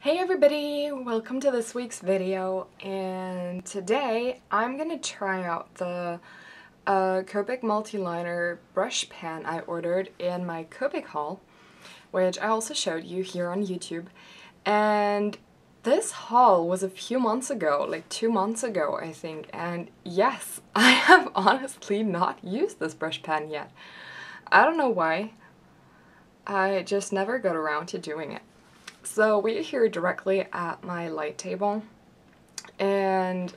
Hey everybody, welcome to this week's video, and today I'm gonna try out the Copic Multiliner brush pen I ordered in my Copic haul, which I also showed you here on YouTube. And this haul was a few months ago, like 2 months ago I think, and yes, I have honestly not used this brush pen yet. I don't know why, I just never got around to doing it. So we're here directly at my light table, and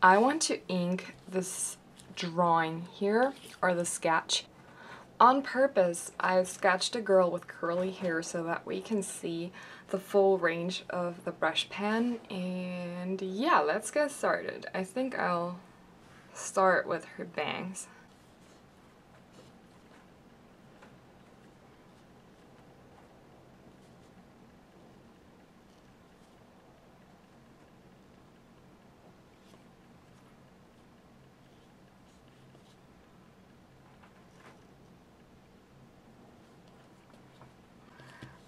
I want to ink this drawing here, or the sketch. On purpose, I've sketched a girl with curly hair so that we can see the full range of the brush pen, and yeah, let's get started. I think I'll start with her bangs.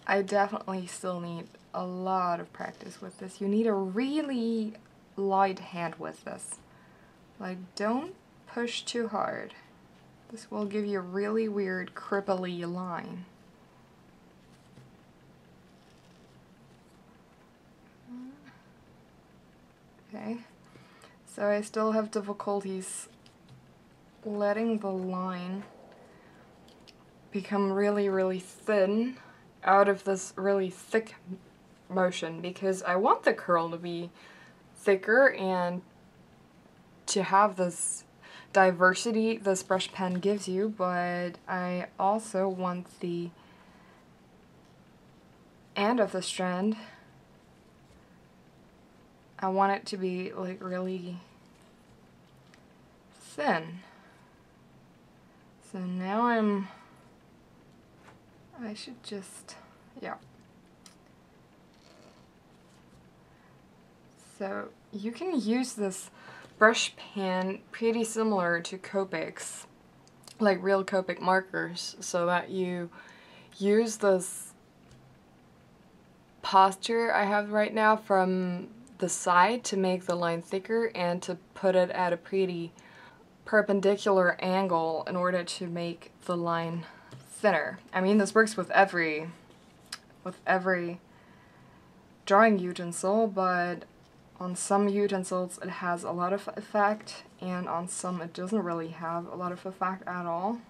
I definitely still need a lot of practice with this. You need a really light hand with this. Like, don't push too hard. This will give you a really weird cripply line. Okay, so I still have difficulties letting the line become really thin out of this really thick motion, because I want the curl to be thicker and to have this diversity this brush pen gives you, but I also want the end of the strand, I want it to be like really thin. So now I should just, yeah. So you can use this brush pen pretty similar to Copic's, like real Copic markers, so that you use this posture I have right now from the side to make the line thicker and to put it at a pretty perpendicular angle in order to make the line thinner. I mean, this works with every drawing utensil, but on some utensils it has a lot of effect, and on some it doesn't really have a lot of effect at all.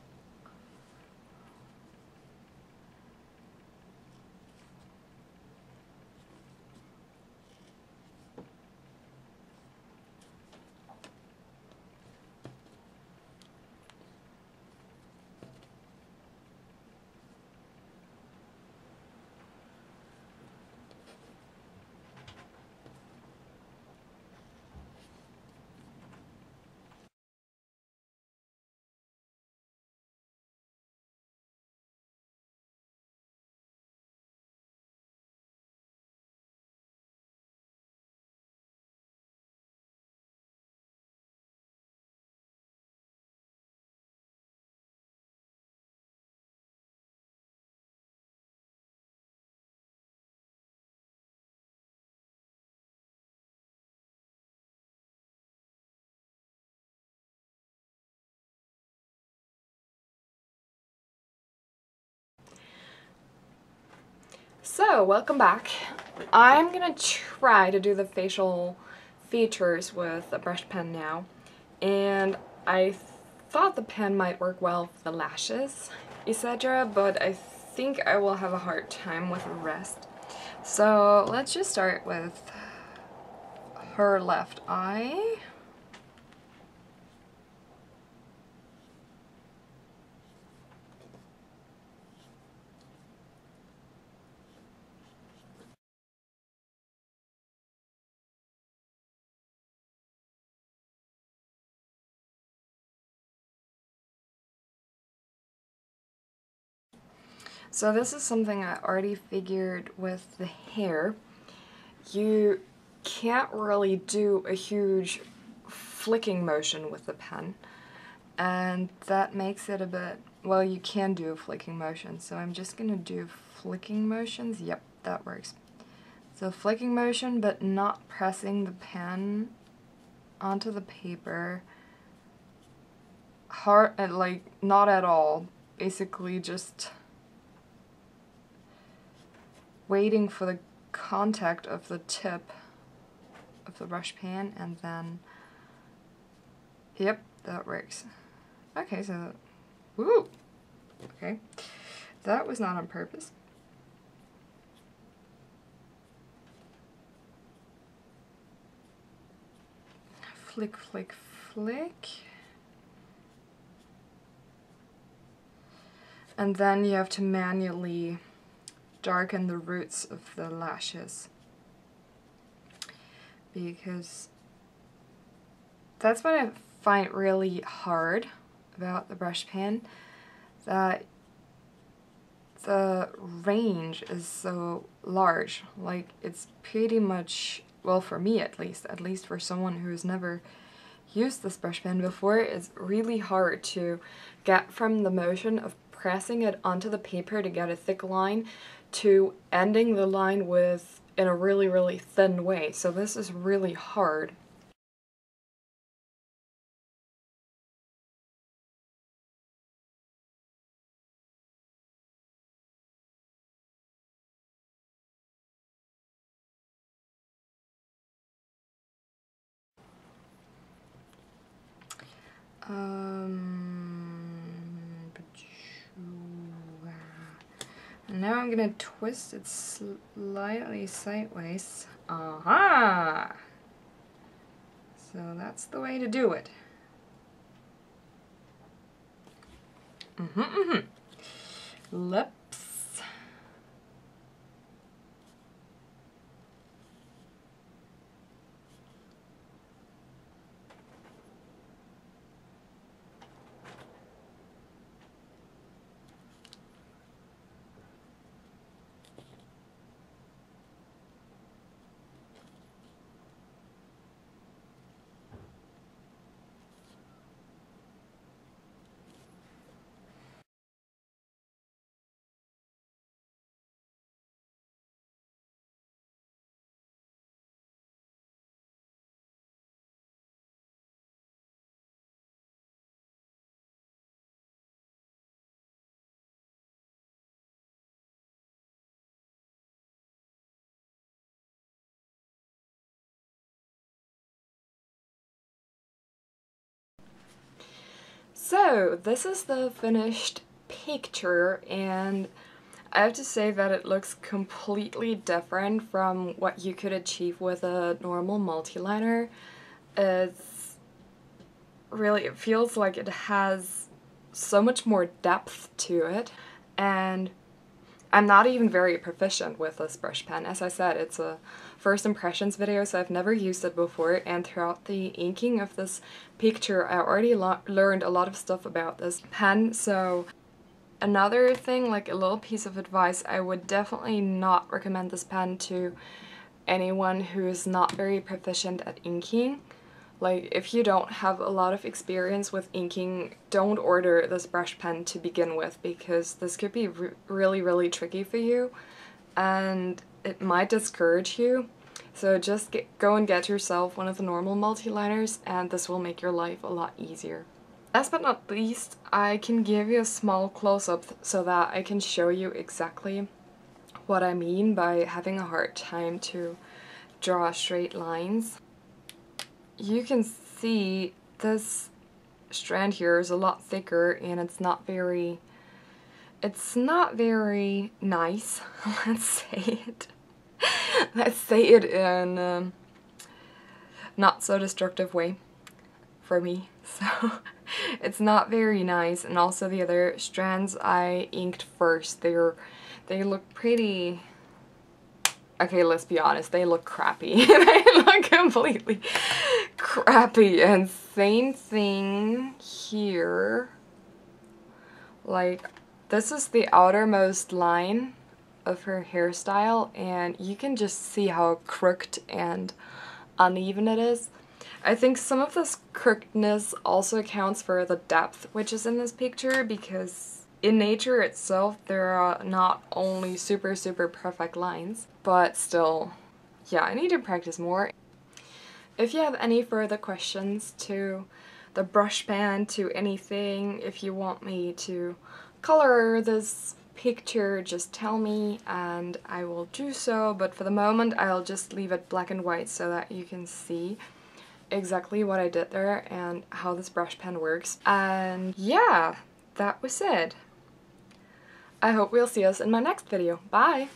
So, welcome back. I'm gonna try to do the facial features with a brush pen now, and I thought the pen might work well for the lashes, etc., but I think I will have a hard time with the rest. So let's just start with her left eye. So this is something I already figured with the hair. You can't really do a huge flicking motion with the pen, and that makes it a bit, well, you can do a flicking motion, so I'm just gonna do flicking motions. Yep, that works. So flicking motion, but not pressing the pen onto the paper. Hard, like, not at all. Basically just waiting for the contact of the tip of the brush pan, and then, yep, that works. Okay, so, woo! Okay, that was not on purpose. Flick, flick, flick. And then you have to manually darken the roots of the lashes, because that's what I find really hard about the brush pen, that the range is so large. Like, it's pretty much, well, for me at least for someone who's never used this brush pen before, it's really hard to get from the motion of pressing it onto the paper to get a thick line to ending the line with in a really, really thin way. So this is really hard. Now I'm gonna twist it slightly sideways. Aha! So that's the way to do it. Lips. So this is the finished picture, and I have to say that it looks completely different from what you could achieve with a normal multiliner. It's really, it feels like it has so much more depth to it, and I'm not even very proficient with this brush pen. As I said, it's a first impressions video, so I've never used it before, and throughout the inking of this picture I already learned a lot of stuff about this pen. So another thing, like a little piece of advice, I would definitely not recommend this pen to anyone who is not very proficient at inking. Like, if you don't have a lot of experience with inking, don't order this brush pen to begin with, because this could be really, really tricky for you, and it might discourage you. So just go and get yourself one of the normal multiliners, and this will make your life a lot easier. Last but not least, I can give you a small close-up so that I can show you exactly what I mean by having a hard time to draw straight lines. You can see this strand here is a lot thicker, and it's not very nice. Let's say it. Let's say it in a not so destructive way for me. So it's not very nice, and also the other strands I inked first, they look pretty. Okay, let's be honest, they look crappy. They look completely crappy, and same thing here. Like, this is the outermost line of her hairstyle, and you can just see how crooked and uneven it is. I think some of this crookedness also accounts for the depth which is in this picture, because in nature itself there are not only super perfect lines, but still yeah, I need to practice more. If you have any further questions to the brush pen, to anything, if you want me to color this picture, just tell me and I will do so, but for the moment I'll just leave it black and white so that you can see exactly what I did there and how this brush pen works. And yeah, that was it. I hope we'll see us in my next video. Bye!